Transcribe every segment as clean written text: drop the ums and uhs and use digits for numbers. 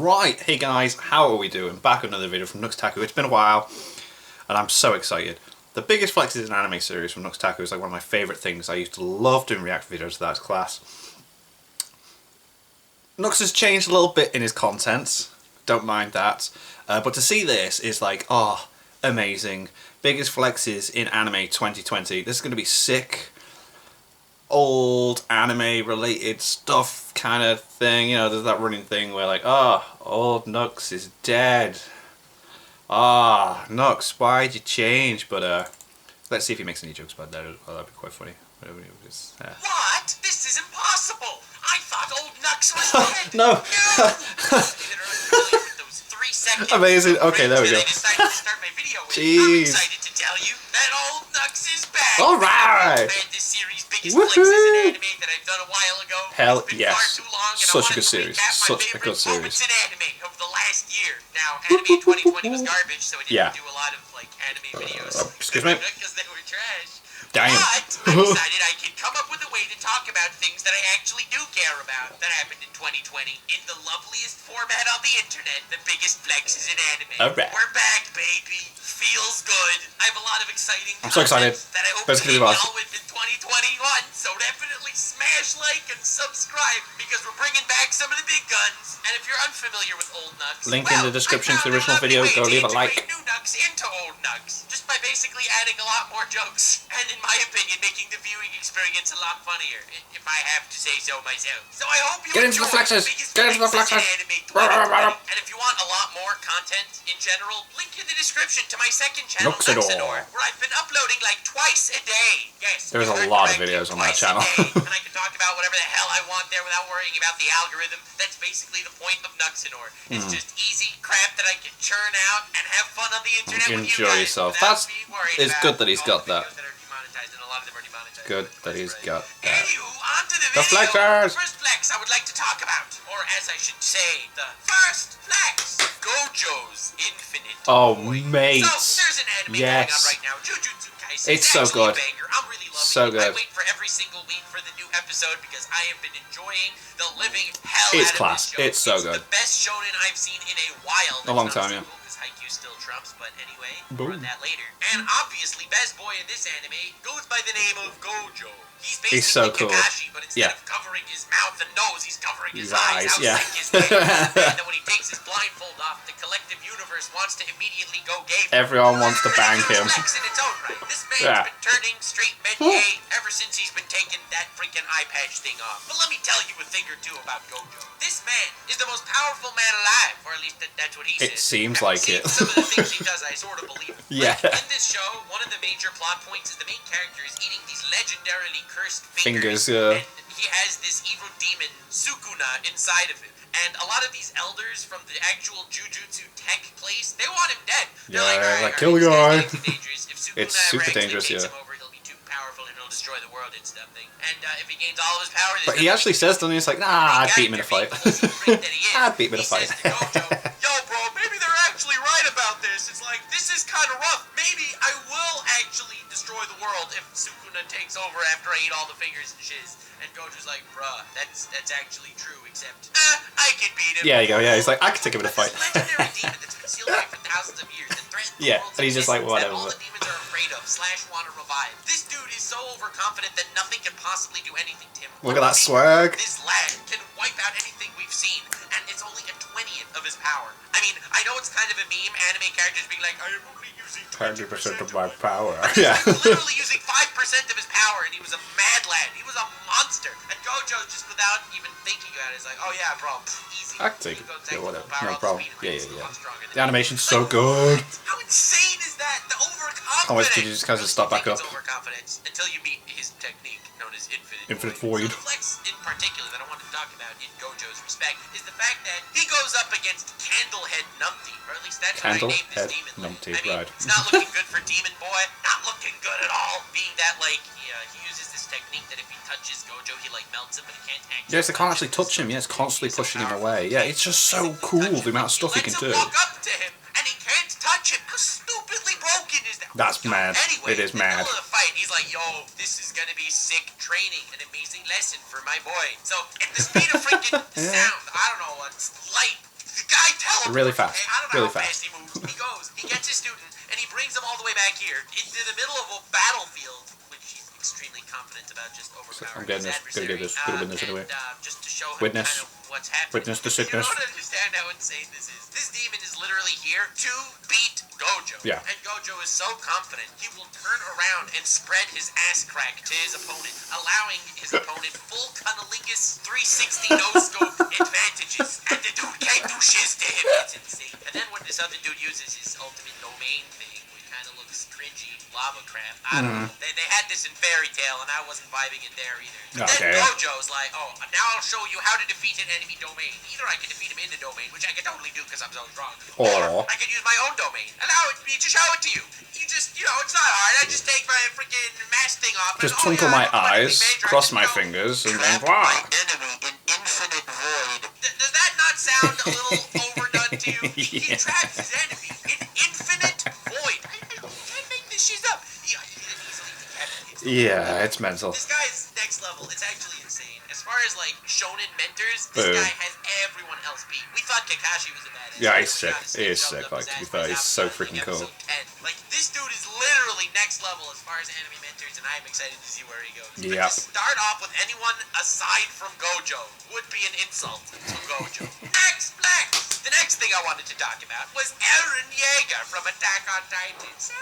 Right, hey guys, how are we doing? Back with another video from Nux Taku. It's been a while, and I'm so excited. The Biggest Flex is an anime series from Nux Taku. It's like one of my favourite things. I used to love doing react videos to that class. Nux has changed a little bit in his content, don't mind that. But to see this is like, oh, amazing. Biggest Flexes in anime 2020. This is going to be sick. Old anime related stuff kind of thing, you know, there's that running thing where like, oh, old Nux is dead. Ah, Nux, why'd you change? But let's see if he makes any jokes about that. Oh, that'd be quite funny. What? This is impossible! I thought old Nux was dead! No! Amazing. Okay, there we go. Jeez. I'm excited to tell you that old Nux is back. All right. This series, Biggest Flex, is an anime that I've done a while ago. Hell it's been yes. far too long, and Such a I good series. Such a good series. Moments in anime of the last year. Now, anime 2020 was garbage, so I didn't do a lot of like anime videos. Excuse me. Because they were trash. Damn. But I decided I could come up with a way to talk about things that I actually do care about that happened in 2020 in the loveliest format on the internet. The Biggest Flex is an anime. Alright. We're back, baby. Feels good. I have a lot of exciting I'm so excited. that I hope That's to gonna be get awesome. well with in 2021. So definitely smash like and subscribe because we're bringing back some of the big guns. And if you're unfamiliar with old Nux, Link in the description to the original video. Go leave a like. New Nux into old Nux just by basically adding a lot more jokes and, in my opinion, making the viewing experience a lot funnier, if I have to say so myself. So I hope you get into the flexes. Get into the flexes. And if you want a lot more content in general, link in the description to my second channel, Nuxador, where I've been uploading like twice a day. Yes, there's a lot of videos on that channel. And I can talk about whatever the hell I want there without worrying about the algorithm. That's basically the point of Nuxador. It's just easy crap that I can churn out and have fun on the internet with you enjoy guys yourself. It's good that he's got that. Good that he's got that. Anywho, on to the flexers! The first flex I would like to talk about, or as I should say, the first flex, Gojo's Infinite. Oh, mate. So, there's an anime going on right now, Jujutsu Kaisen. It's so good. I'm really loving so it. good. I wait for every single week for the new episode because I have been enjoying the living hell It's out class. of this show. It's so good. The best shonen I've seen in a while. A long time, yeah. Haikyuu still trumps, but anyway, more on that later. And obviously, best boy in this anime goes by the name of Gojo. He's basically so cool. Kakashi, but instead of covering his mouth and nose, he's covering his eyes. How yeah. sick is that? And then when he takes his blindfold off, the collective universe wants to immediately go gay. Everyone wants to bang him. In its own right. This man's been turning straight men gay ever since he's been taking that freaking eye patch thing off. But let me tell you a thing or two about Gojo. This man is the most powerful man alive, or at least that's what he says. It seems like it. Some of the things he does, I sort of believe. Yeah. Like, in this show, one of the major plot points is the main character is eating these legendarily cursed fingers. Yeah. And he has this evil demon, Sukuna, inside of him. And a lot of these elders from the actual Jujutsu tech place, they want him dead. They're like kill the guy. It's super dangerous, yeah. Him over, he'll be too powerful and he'll destroy the world and stuff. And if he gains all of his power... But he actually says, doesn't he? He's like, nah, I'd beat him in a fight. I'd beat him in a fight. Yo, bro, maybe they're actually right about this. It's like, this is kind of rough. Maybe I will actually destroy the world if Sukuna takes over after I eat all the fingers and shiz. And Gojo's like, bruh, that's actually true, except, I can beat him. Yeah, you go, yeah, he's like, I can take him in a fight. This legendary demon that's been sealed away for thousands of years and threatens the world's and he's just like, whatever. all the demons are afraid of / want to revive. This dude is so overconfident that nothing can possibly do anything to him. Look at that swag. This lad can wipe out anything we've seen, and it's only a 20th of his power. I mean, I know it's kind of a meme, anime characters being like, I am only using 20% of my power. Yeah. Literally using 5% of his power, and he was a mad lad. He was a monster. And Gojo, just without even thinking about it, is like, oh yeah, bro, easy. I can take it. Yeah, whatever. No problem. Yeah. The animation's so good. How insane is that? The overconfidence. How much did you just kind of stop back up? Overconfidence until you meet his technique known as Infinite Void. So the flex in particular that I want to talk about in Gojo's respect is the fact that he goes up against Candlehead Numpty, or at least that's what I named this demon. Numpty, I mean, right. It's not looking good for Demon Boy. Not looking good at all. Being that, like, he uses this technique that if he touches Gojo, he, like, melts him, but he can't actually... Yes, they can't actually touch him. Yeah, it's constantly pushing him away. Yeah, it's just so cool, the amount of stuff he can do. Walk up to him, and he can't touch him. How stupidly broken is that? That's mad. Anyway, it is mad. In the middle of the fight, he's like, yo, this is gonna be sick training, an amazing lesson for my boy. So, at the speed of freaking sound, I don't know, it's light, teleports. Really fast. Okay? I don't know Really how fast. fast he moves. He goes, he gets his student, and he brings them all the way back here into the middle of a battlefield, which he's extremely confident about just overpowering I'm getting his this. Gonna adversary. get this. Gonna win this anyway. Just to show him Witness. kind of what's happening. Witness the You sickness. don't understand how insane this is. This demon is literally here to beat Gojo. Yeah. And Gojo is so confident, he will turn around and spread his ass crack to his opponent, allowing his opponent full cunnilingus 360 no-scope advantages. And the dude can't do shiz to him. It's insane. And then when this other dude uses his ultimate domain thing, which kind of looks cringy, lava crap, I don't know. They had this in Fairy Tail, and I wasn't vibing it there either. Okay. Then Gojo's like, oh, now I'll show you how to defeat an enemy domain. Either I can defeat him in the domain, which I can totally do because I'm so strong, or I can use my own domain. Allow me to show it to you. You just, it's not hard. I just take my freaking mask thing off. Just and, twinkle my eyes, major, cross my fingers, and then my wow. enemy in infinite void. Does that not sound a little overdone to you? He traps his enemy in infinite void. I can't make this shit up. He can easily decapitate. Yeah, it's mental. This guy's next level. It's actually insane. As far as like shonen mentors, this Boom. guy has everyone else beat. We thought Kakashi was a badass. Yeah, he's sick. Honestly, He is shoved sick, up like, his to be ass fair, in he's his so episode freaking cool. 10. Like, this dude is literally next level as far as anime mentors, and I'm excited to see where he goes. But Yep. to start off with anyone aside from Gojo would be an insult to Gojo. Next flex! The next thing I wanted to talk about was Eren Yeager from Attack on Titan. So,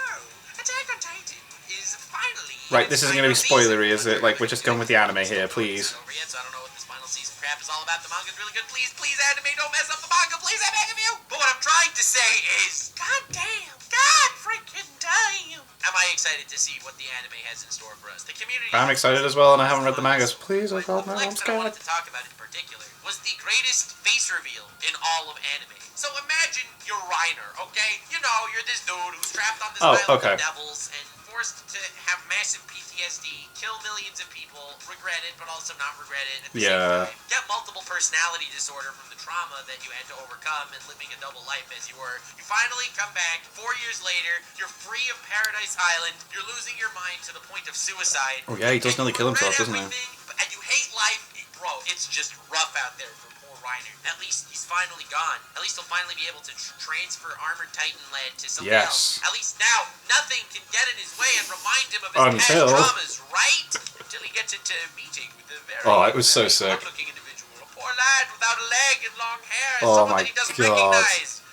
Attack on Titan is finally... Right, this isn't going to be spoilery, is it? Like, we're just going with the anime here, please. Over yet, so I don't know what this final season crap is all about. The manga's really good. Please, anime, don't mess up the manga. Please, I beg of you. But what I'm trying to say is, god damn, god freaking damn. Am I excited to see what the anime has in store for us? The community... I'm excited as well, and I haven't read the mangas. Please, oh god, no, I'm Flex that I wanted scared. to talk about in particular was the greatest face reveal in all of anime. So imagine you're Reiner, okay? You're this dude who's trapped on this island of devils and forced to have massive PTSD, kill millions of people, regret it, but also not regret it at the same time. Get multiple personality disorder from the trauma that you had to overcome and living a double life as you were. You finally come back 4 years later, you're free of Paradise Island, you're losing your mind to the point of suicide. Oh yeah, he does nearly kill himself, doesn't he? And you hate life. Bro, it's just rough out there for poor Reiner. At least he's finally gone. At least he'll finally be able to transfer Armored Titan Lad to something else. At least now, nothing can get in his way and remind him of his past traumas, right? Until he gets into a meeting with a very it was so sick. looking individual. A poor lad without a leg and long hair. Oh Someone my that he doesn't God. recognize.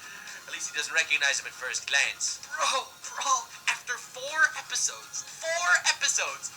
At least he doesn't recognize him at first glance. Bro, after 4 episodes,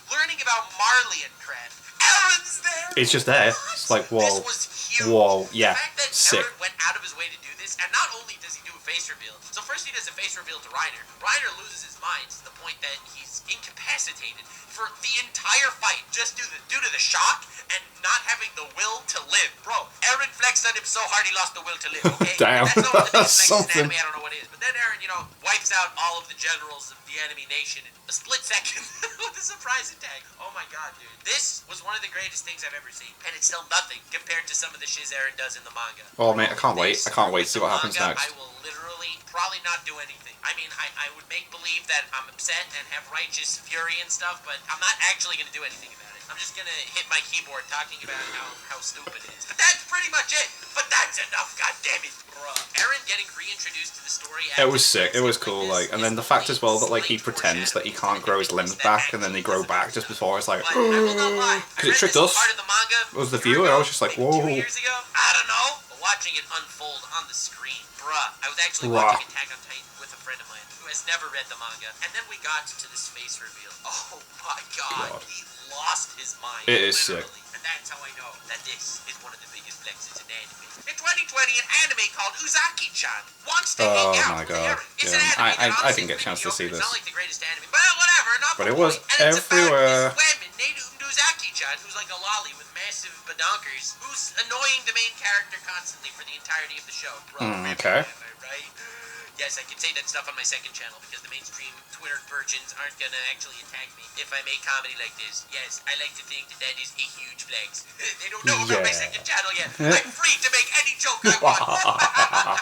learning about Marley and crap, Eren's there. It's just there. It's like, whoa. This was huge. Whoa, yeah, The fact that sick. Eren went out of his way to do this, and not only does he do a face reveal, so first he does a face reveal to Reiner. Reiner loses his mind to the point that he's incapacitated for the entire fight, just due to the shock and not having the will to live. Bro, Eren flexed on him so hard he lost the will to live, okay? Damn, That's not what the biggest flex something. in anime, I don't know what it is. But then Eren, wipes out all of the generals of the enemy nation in a split second with a surprise attack. Oh my god, dude. This was one of the greatest things I've ever seen, and it's still nothing compared to some of the shiz Eren does in the manga. Oh mate, I can't wait. I can't wait to see what happens Manga, next. I will literally probably not do anything. I mean, I would make believe that I'm upset and have righteous fury and stuff, but I'm not actually going to do anything about it. I'm just going to hit my keyboard talking about how stupid it is. But that's pretty much it. But that's enough, goddammit. Bruh. Eren getting reintroduced to the story. It was sick. It was cool. Like, and then the fact as well that like he pretends that he can't grow his limbs back, and then they grow back just before. It's like, But I will not lie. because it tricked us. Part of the manga Was the a year viewer? I ago, was just like, maybe whoa. 2 years ago? I don't know. But watching it unfold on the screen, bruh. I was actually Bruh. watching Attack on Titan with a friend of mine who has never read the manga, and then we got to this face reveal. Oh my god. He lost his mind. It is literally. sick. And that's how I know that this is one of the biggest flexes in anime. In 2020, an anime called Uzaki-chan wants to hang out my with God. Eren. It's Yeah, an anime that I honestly didn't get a is chance to mediocre. see It's this. not like the greatest anime, but whatever. Not But the it was point. And it's about everywhere. this woman named Uzaki-chan, who's like a lolly with massive badonkers, who's annoying the main character constantly for the entirety of the show. Bro, okay. am I right? Yes, I can say that stuff on my second channel because the mainstream Twitter virgins aren't gonna actually attack me if I make comedy like this. Yes, I like to think that is a huge flex. They don't know about my second channel yet. I'm free to make any joke I want.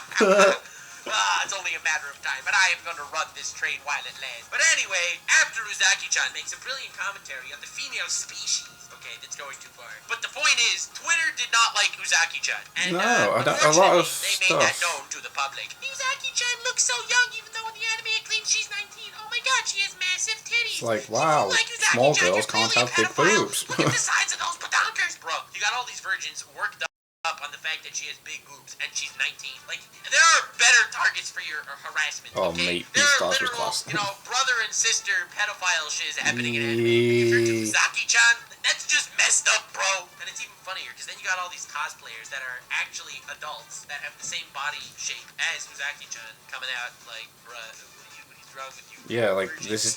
It's only a matter of time, but I am going to run this train while it lands. But anyway, after Uzaki-chan makes a brilliant commentary on the female species. Okay, that's going too far. But the point is, Twitter did not like Uzaki-chan. And, No, a lot of unfortunately, they made that stuff. known to the public. public. Miyazaki-chan looks so young, even though in the anime it claims she's 19. Oh my god, she has massive titties. It's like, wow, Like small Miyazaki-chan, girls you're can't clearly a have big pedophile. boobs. Look at the size of those badonkers, bro. You got all these virgins worked up on the fact that she has big boobs and she's 19. Like, there are better targets for your harassment. Oh, okay? mate, There are Beastars was literal, class. brother and sister pedophile shiz happening in anime. If you're Uzaki-chan, that's just messed up, bro. And it's even funnier because then you got all these cosplayers that are actually adults that have the same body shape as Uzaki-chan coming out like, bruh, what is wrong with you? Yeah, like, virgin?" this is...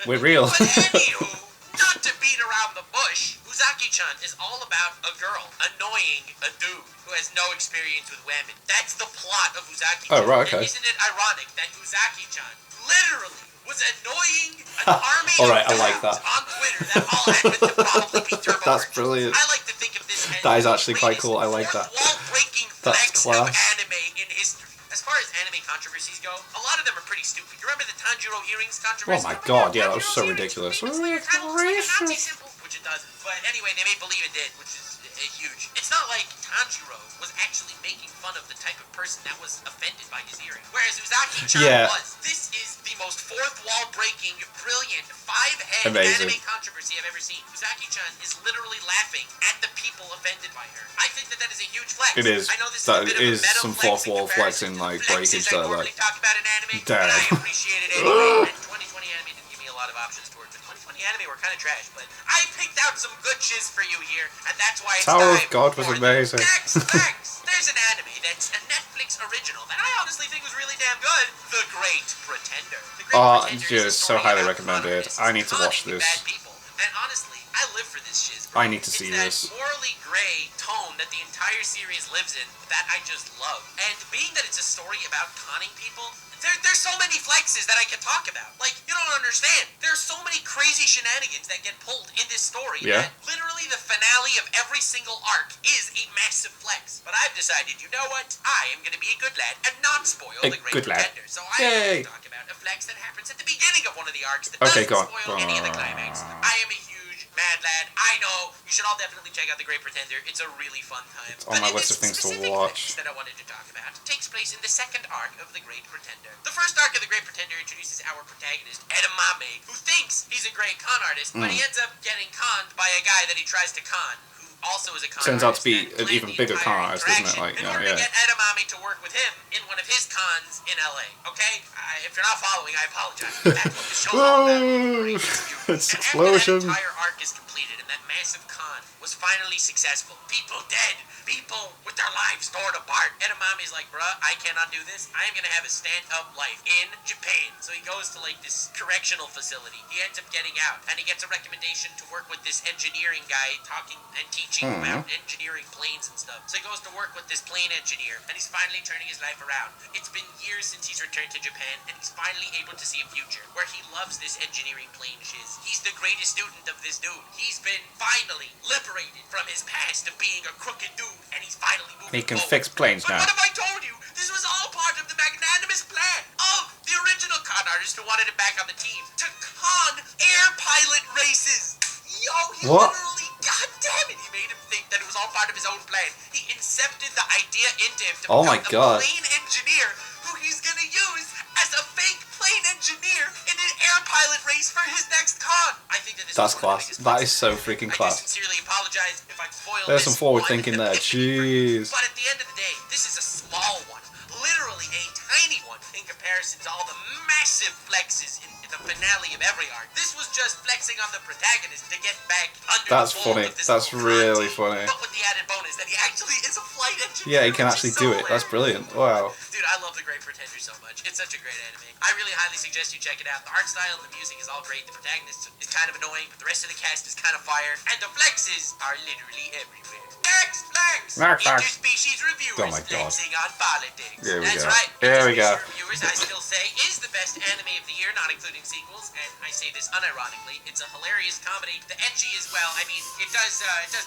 We're real. But anywho, not to beat around the bush, Uzaki-chan is all about a girl annoying a dude who has no experience with women. That's the plot of Uzaki-chan. Oh, right, okay. And isn't it ironic that Uzaki-chan literally was annoying an army Alright, of I like dudes that. on Twitter that all happened to probably be turbo That's virgins. brilliant. I like to think of this as That is the actually quite greatest cool, I like that. wall-breaking That's flex of class. anime in history. As far as anime controversies go, a lot of them are pretty stupid. You remember the Tanjiro earrings controversy? Oh my god, yeah, that was so Tanjiro's earrings ridiculous. made Slayer kind of look like a Nazi symbol, which it doesn't. But anyway, they made believe it did, which is huge. It's not like Tanjiro was actually making fun of the type of person that was offended by his earring. Whereas Uzaki-chan Yeah. was. This is the most fourth wall breaking, brilliant, five-head Amazing. anime controversy I've ever seen. Uzaki-chan is literally laughing at the people offended by her. I think that is a huge flex. It is. I know this That is a bit is of a meta some flex fourth in wall comparison flexing, to the like, flexes breakage I that, normally like... talk about in anime, but Damn. I appreciate it anyway. And 2020 anime didn't give me a lot of options towards it. 2020 anime were kind of trash, but I picked out some good shiz for you here, and that's why it's Tower of time God was for amazing. the Next Facts. There's an anime that's a Netflix original that I honestly think was really damn good. The Great Pretender. The Great Pretender is a just so story highly about recommended. con artists I need to watch conning this. bad people. And honestly, I live for this shiz, bro. I need to see it's this. that morally gray tone that the entire series lives in that I just love. And being that it's a story about conning people, there's so many flexes that I can talk about. Like, you don't understand. There's so many crazy shenanigans that get pulled in this story Yeah. that literally the finale of every single arc is a massive flex. But I've decided, you know what? I am going to be a good lad and not spoil A the Great good lad. Pretender. So I am going Yay. to talk about a flex that happens at the beginning of one of the arcs that Okay, doesn't go on. spoil any of the climax. I am a huge mad lad. I know. You should all definitely check out The Great Pretender. It's a really fun time. It's on my But list this of things to specific flex watch. that I wanted to talk about takes place in the second arc of The Great Pretender. The first arc of The Great Pretender introduces our protagonist, Edamame, who thinks he's a great con artist, but he ends up getting conned by a guy that he tries to con, who also is a con Turns out artist to be that an planned even the bigger entire con artist, isn't it? interaction Like, in you know, order to yeah. get Edamame to work with him in one of his cons in LA, okay? If you're not following, I apologize. That's what the show's all about. It's And explosion. after that entire arc is completed and that massive con was finally successful, people dead, people with their lives torn apart, Edamame's like, bruh, I cannot do this. I am gonna have a stand-up life in Japan. So he goes to like this correctional facility. He ends up getting out and he gets a recommendation to work with this engineering guy talking and teaching about engineering planes and stuff. So he goes to work with this plane engineer and he's finally turning his life around. It's been years since he's returned to Japan and he's finally able to see a future where he loves this engineering plane shiz. He's the greatest student of this dude. He's been finally liberated from his past of being a crooked dude and he's finally moving He can forward. fix planes But now. what have I told you? This was all part of the magnanimous plan of the original con artist who wanted him back on the team to con air pilot races. Yo, he What? literally, god damn it, he made him think that it was all part of his own plan. He incepted the idea into him to Oh my become God. a plane engineer who he's gonna use as a fake plane engineer in an air pilot race for his next con. I think that this That's was one of the class. biggest That flexes is so ever. freaking I class. do sincerely apologize if I spoiled There's this some forward one thinking there. epiphany for you. Jeez. But at the end of the day, this is a small one. Literally a tiny one in comparison to all the massive flexes in the finale of every arc. This was just flexing on the protagonist to get back under That's the fold funny. of this That's little really con team, funny. But with the added bonus that he actually is a flight engineer. Yeah, he can which is actually so do it. That's hilarious. brilliant. Wow. Dude, I love The Great Pretender so much. It's such a great anime. I really highly suggest you check it out. The art style and the music is all great. The protagonist is kind of annoying, but the rest of the cast is kind of fire. And the flexes are literally everywhere. Next flex! Next flex. Interspecies reviewers Oh my God. flexing on politics. There we That's go. right. There we go. Interspecies reviewers Reviewers, I still say, is the best anime of the year, not including sequels, and I say this unironically. It's a hilarious comedy. The ecchi as well. I mean, it does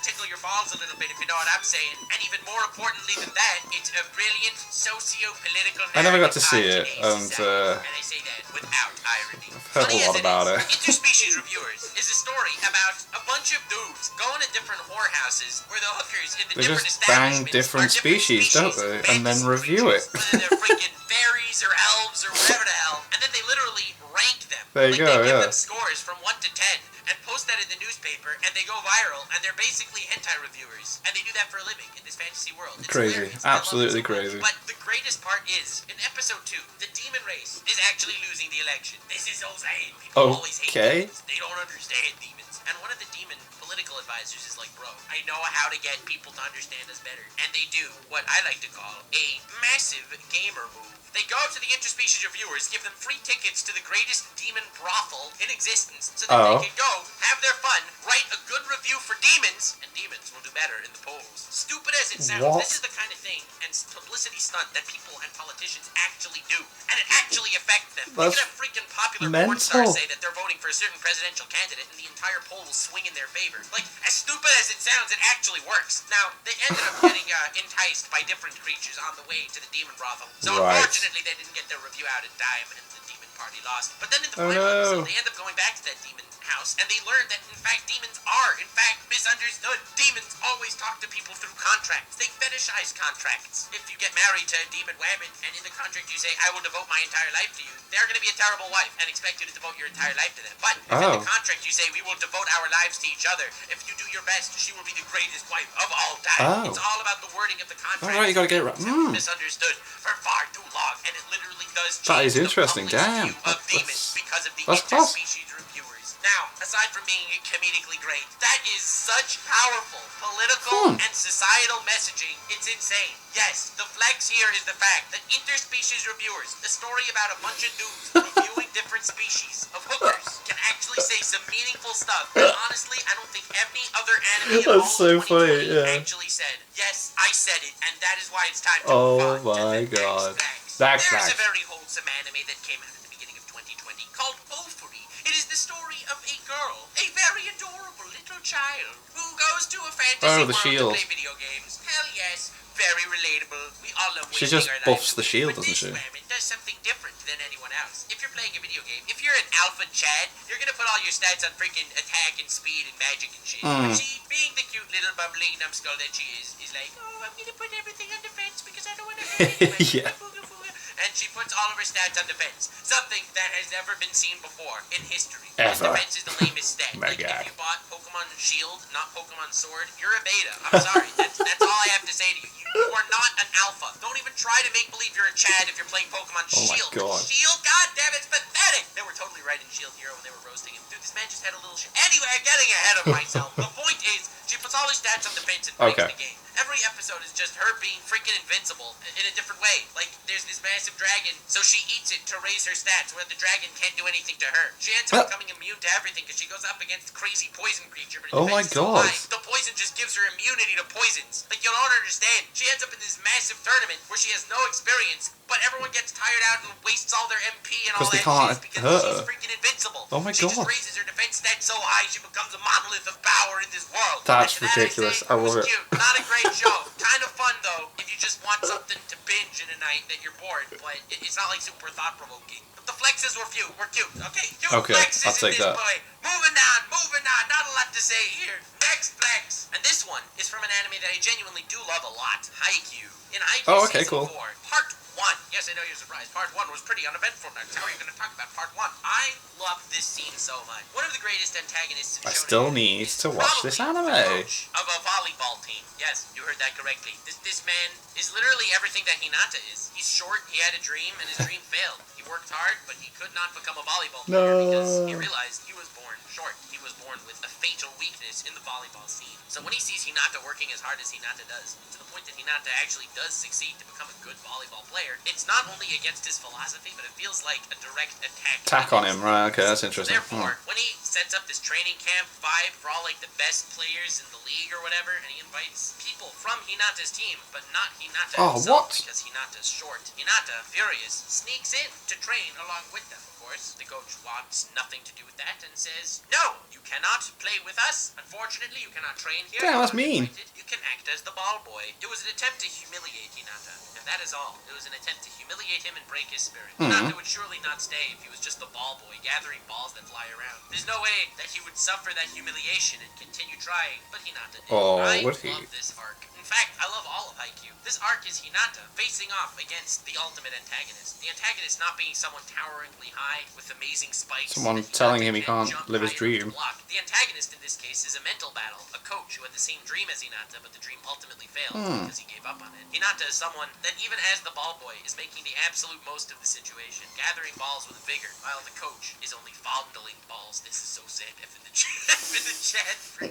tickle your balls a little bit, if you know what I'm saying. And even more importantly than that, it's a brilliant socio-political narrative. I never got to see it, and I say that without irony. I've heard a lot about it. Interspecies Reviewers is a story about a bunch of dudes going to different whorehouses where the hookers in the They different just bang establishments different are different species, don't they? And then fantasy review it. creatures, whether they're freaking fairies or elves or whatever the hell, and then they literally rank them. There you go, They give yeah. them scores from 1 to 10 and post that in the newspaper, and they go viral, and they're basically hentai reviewers, and they do that for a living in this fantasy world. It's Crazy. hilarious. I love it Absolutely so much. crazy. But the greatest part is, in episode 2, the demon race is actually losing the election. This is so sad. People always hate Okay. demons. They don't understand demons. And one of the demon political advisors is like, bro, I know how to get people to understand us better. And they do what I like to call a massive gamer move. They go to the interspecies reviewers, give them free tickets to the greatest demon brothel in existence, so that they can go, have their fun, write a good review for demons, and demons will do better in the polls. Stupid as it sounds, What? this is the kind of thing and publicity stunt that people and politicians actually do, and it actually affects them. They That's can have freaking popular porn mental. stars say that they're voting for a certain presidential candidate, and the entire poll will swing in their favor. Like, as stupid as it sounds, it actually works. Now, they ended up getting enticed by different creatures on the way to the demon brothel, so Right. unfortunately they didn't get their review out in time, and the demon party lost. But then in the final episode, they end up going back to that demon house, and they learn that, in fact, demons are, in fact, misunderstood. Demons always talk to people through contracts. They fetishize contracts. If you get married to a demon woman, and in the contract you say, I will devote my entire life to you, they're going to be a terrible wife and expect you to devote your entire life to them. But if in the contract you say, we will devote our lives to each other, if you do your best, she will be the greatest wife of all time. It's all about the wording of the contract. Alright, you gotta get it right. Misunderstood for far too long, and it literally does change That is interesting, the public's damn. view of demons because of the that's class. interspecies reviewers. Now, aside from being comedically great, that is such powerful political and societal messaging. It's insane. Yes, the flex here is the fact that interspecies reviewers, a story about a bunch of dudes reviewing different species of hookers, can actually say some meaningful stuff. And honestly, I don't think any other anime in all That's so 2020 funny, yeah. actually said, yes, I said it, and that is why it's time to Oh move on my to the God. next Next There's flex. a very wholesome anime that came out at the beginning of 2020 called Ofuri. It is the story of a girl, a very adorable little child, who goes to a fantasy Oh, the world shield. to play video games. Hell yes, very relatable. We all love She wasting just our buffs lives the shield, but doesn't this she? woman does something different than anyone else. If you're playing a video game, if you're an alpha Chad, you're gonna put all your stats on freaking attack and speed and magic and shit. But she, being the cute little bumbling numbskull that she is like, oh, I'm gonna put everything on defense because I don't want to hurt anyone. Yeah. And she puts all of her stats on defense. Something that has never been seen before in history. Ever. Defense is the lamest stat. My Like, God. if you bought Pokemon Shield, not Pokemon Sword, you're a beta. I'm sorry. That's all I have to say to you. You are not an alpha. Don't even try to make believe you're a Chad if you're playing Pokemon Oh my Shield. God. Shield? God damn, it's pathetic. They were totally right in Shield Hero when they were roasting him. Dude, this man just had a little shit. Anyway, I'm getting ahead of myself. The point is, she puts all her stats on defense and breaks the game. Every episode is just her being freaking invincible in a different way. Like, there's this massive dragon, so she eats it to raise her stats, where the dragon can't do anything to her. She ends up becoming immune to everything because she goes up against crazy poison creature, but Oh my defense is so God. high, the poison just gives her immunity to poisons. Like, you don't understand. She ends up in this massive tournament where she has no experience, but everyone gets tired out and wastes all their MP and all 'Cause they that can't shit because hurt she's her. freaking invincible. Oh my She just God. raises her defense stats so high she becomes a monolith of power in this world. That's And that, I ridiculous. say, I was love it. cute. Not a great show. Kind of fun though if you just want something to binge in a night that you're bored, but it's not like super thought provoking. But the flexes were cute. Okay? Cute Okay, flexes I'll take in this that. boy. Moving on. Not a lot to say here. Next flex. And this one is from an anime that I genuinely do love a lot. Haikyuu. In Haikyuu Oh, okay, season cool. 4, part 1. Yes, I know you're surprised. Part 1 was pretty uneventful. Now, how are you going to talk about part 1? I love this scene so much. One of the greatest antagonists in I shonen still anime need is to watch this probably anime. the coach of a volleyball team. Yes, you heard that correctly. This man is literally everything that Hinata is. He's short, he had a dream, and his dream failed. He worked hard, but he could not become a volleyball player because he realized he was born short. He was born with a fatal weakness in the volleyball scene. So when he sees Hinata working as hard as Hinata does, to the point that Hinata actually does succeed to become a good volleyball player, it's not only against his philosophy, but it feels like a direct attack. Attack on him, right? Okay, that's So interesting. therefore, when he sets up this training camp vibe for all like the best players in the league or whatever, and he invites people from Hinata's team, but not Hinata Oh, himself, what? because Hinata's short. Hinata, furious, sneaks in to train along with them. Of course, the coach wants nothing to do with that and says, "No, you cannot play with us. Unfortunately, you cannot train here. Damn, You're that's not mean. invited. You can act as the ball boy." It was an attempt to humiliate Hinata, and that is all. It was an attempt to humiliate him and break his spirit. Hinata would surely not stay if he was just the ball boy gathering balls that fly around. There's no way that he would suffer that humiliation and continue trying, but Hinata did. Oh, I would he? love this arc. In fact, I love all of Haikyuu. This arc is Hinata facing off against the ultimate antagonist. The antagonist not being someone toweringly high with amazing spikes. Someone that Hinata telling him he can can't jump live his high enough to dream. block. The antagonist in this case is a mental battle, a coach who had the same dream as Hinata, but the dream ultimately failed because he gave up on it. Hinata is someone that even as the ball boy is making the absolute most of the situation, gathering balls with vigor, while the coach is only fondling balls. This is so sad. F in the chat for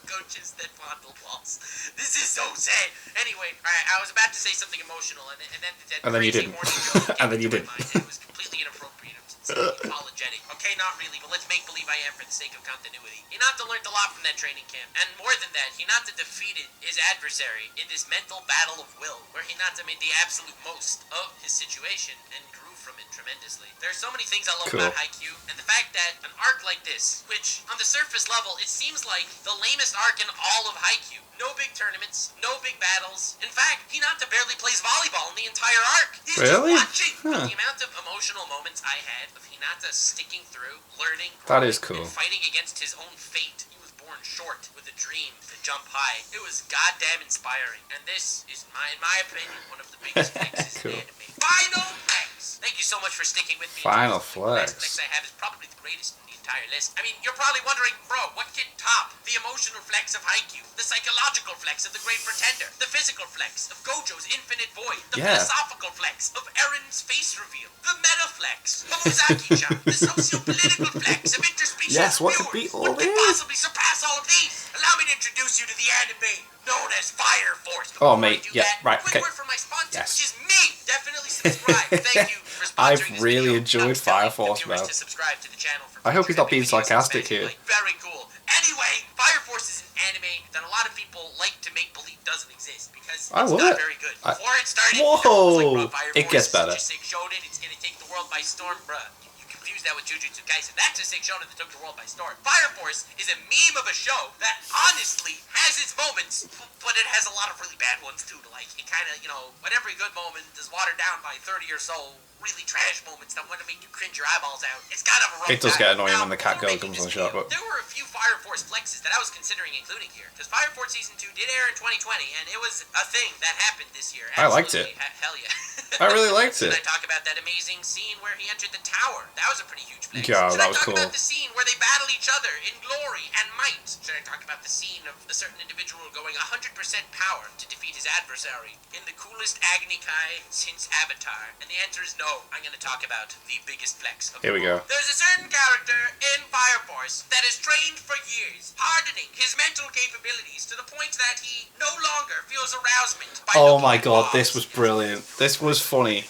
coaches that fondle balls. This is so sad. Anyway, alright, I was about to say something emotional, and then And then you crazy didn't. horny joke came And then you into didn't. my mind, and it was completely inappropriate. I'm sincerely apologetic. Okay, not really, but let's make believe I am for the sake of continuity. Hinata learned a lot from that training camp, and more than that, Hinata defeated his adversary in this mental battle of will, where Hinata made the absolute most of his situation and grew from it tremendously. There are so many things I love Cool. about Haikyuu, and the fact that an arc like this, which on the surface level, it seems like the lamest arc in all of Haikyuu. No big tournaments, no big battles. In fact, Hinata barely plays volleyball in the entire arc. He's Really? just watching. But Huh. the amount of emotional moments I had of Hinata sticking through, learning, That is growing, cool. and fighting against his own fate. He was born short with a dream to jump high. It was goddamn inspiring. And this is, in my opinion, one of the biggest flexes Cool. in anime. Final flex! Thank you so much for sticking with me. Final The last flex. flex I have is probably the greatest in the entire list. I mean, you're probably wondering, bro, what can top the emotional flex of Haikyuu, the psychological flex of the Great Pretender, the physical flex of Gojo's Infinite Void, the Yeah. philosophical flex of Eren's face reveal, the meta flex of Uzaki-chan, the socio-political flex of interspecies Yes, what could viewers. beat all What could this? possibly surpass all of these? Allow me to introduce you to the anime known as Fire Force. Oh, Before I mate, do yeah, that, right, quick okay. word from my sponsor, Yes. which is me. Definitely subscribe. Thank you for sponsoring I've this really video. enjoyed Not telling Fire the Force, viewers man. to subscribe to the channel for I hope he's not being future epic videos sarcastic and here. like, very cool. Anyway, Fire Force is an anime that a lot of people like to make believe doesn't exist because it's I love not it. very good. I- Before it started, Whoa! everyone was like, bro, Fire It Force gets is better. such a sick shonen, it's gonna take the world by storm, bruh. You confuse that with Jujutsu Kaisen. That's a sick shonen that took the world by storm. Fire Force is a meme of a show that honestly has its moments, but it has a lot of really bad ones too. Like, it kind of, when every good moment is watered down by 30 or so really trash moments that want to make you cringe your eyeballs out. It's kind of a rough It does time. get annoying Now, when the cat before girl making comes on this the shot, video, but- there were a few Fire Force flexes that I was considering including here, because Fire Force Season 2 did air in 2020, and it was a thing that happened this year. I liked it. Absolutely. Hell yeah. I really liked Should I it. talk about that amazing scene where he entered the tower? That was a pretty huge flex. Yeah, Should that I was talk cool. about the scene where they battle each other in glory and might? Should I talk about the scene of a certain individual going 100% power to defeat his adversary in the coolest Agni Kai since Avatar? And the answer is no. I'm going to talk about the biggest flex of Here we them all. go. There's a certain character in Fire Force that has trained for years, hardening his mental capabilities to the point that he no longer feels arousement by Oh looking my at god, mobs. this was brilliant. This was funny.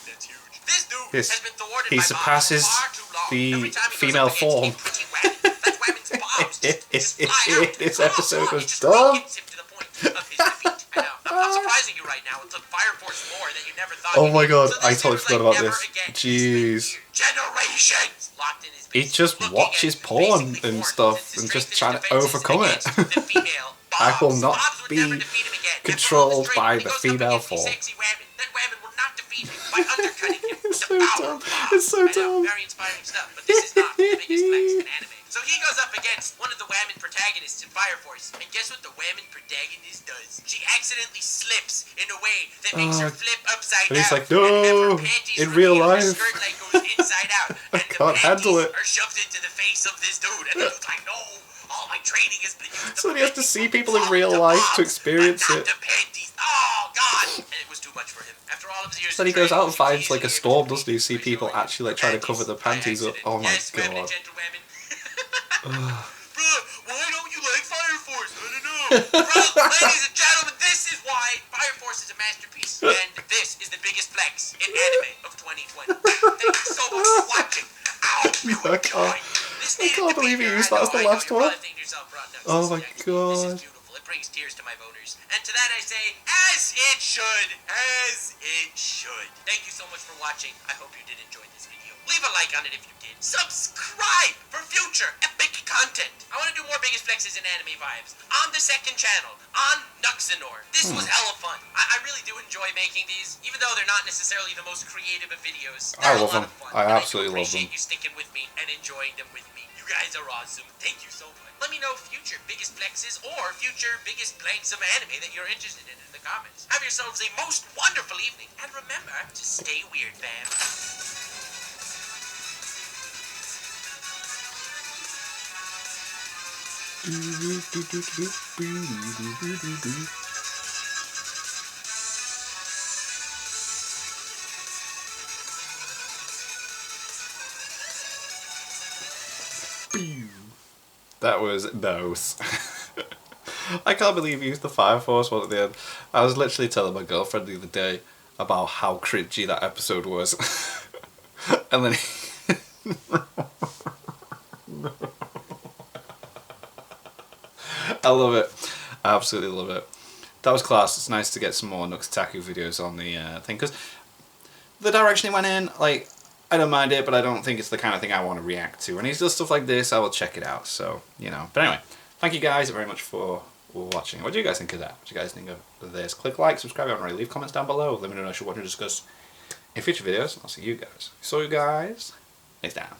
This dude This- has been thwarted he by surpasses mobs for far too long. the Every time he goes female up against form. a twitchy wagon, that wagon's bobs just fly out. This Oh, episode he was just dumb. gets him to the point of his defeat. I know. I'm surprising you right now with the Fire Force lore that you never thought Oh you my needed. god, So I this totally dude's forgot like, about never this. again. Jeez. Generations locked in his He base, just looking watches at porn basically and porn stuff to and just strengthen trying to his defenses overcome it. against the female I will Bobs. not Bobs would be never defeat him again. controlled After all by this training, the he goes up female against the form. sexy women. That woman will not defeat him by undercutting him. It's The so power dumb. of Bob. It's so I know, dumb. very inspiring stuff, but this is not the biggest flex in anime. So he goes up against one of the women protagonists in Fire Force, and guess what the women protagonist does? She accidentally slips in a way that makes her flip upside and down. he's like, and have her "No, panties in real revealed. Her life." skirt leg goes inside out, I and the can't handle panties it. are shoved into the face of this dude, and the dude's like, no. All my training has been used So he has to prevent see me from people in falling real to life Bobs, to experience but not it. the panties. Oh God! And it was too much for him. After all of his years So of he goes training, out and finds he's like a easily storm, able to doesn't he? See beat people Visual actually like trying to cover the by panties up. accident. Oh my Yes, women and god. gentlewomen. Bruh, why don't you like Fire Force? I don't know. Bruh, ladies and gentlemen, this is why Fire Fire Force is a masterpiece, and this is the biggest flex in anime of 2020. Thank you so much for watching. I can't believe you used that as the last one. Oh my god. This is beautiful. It brings tears to my voters. And to that I say, as it should. As it should. Thank you so much for watching. I hope you did enjoy this video. Leave a like on it if you did. Subscribe for future epic content. I want to do more Biggest Flexes and anime vibes on the second channel, on Nuxanor. This was hella fun. I really do enjoy making these, even though they're not necessarily the most creative of videos. I They're love a lot them. of fun, I and absolutely do love them. appreciate you sticking with me and enjoying them with me. You guys are awesome. Thank you so much. Let me know future Biggest Flexes or future Biggest Blanks of anime that you're interested in the comments. Have yourselves a most wonderful evening, and remember to stay weird, fam. That was those. I can't believe you used the Fire Force one at the end. I was literally telling my girlfriend the other day about how cringy that episode was. And then I love it. I absolutely love it. That was class. It's nice to get some more Nux Taku videos on the thing, because the direction he went in, like, I don't mind it, but I don't think it's the kind of thing I want to react to. And he does stuff like this, I will check it out. So, you know. But anyway, thank you guys very much for watching. What do you guys think of that? What do you guys think of this? Click like, subscribe, and leave comments down below. Let me know what you want to discuss in future videos. I'll see you guys. So you guys next time.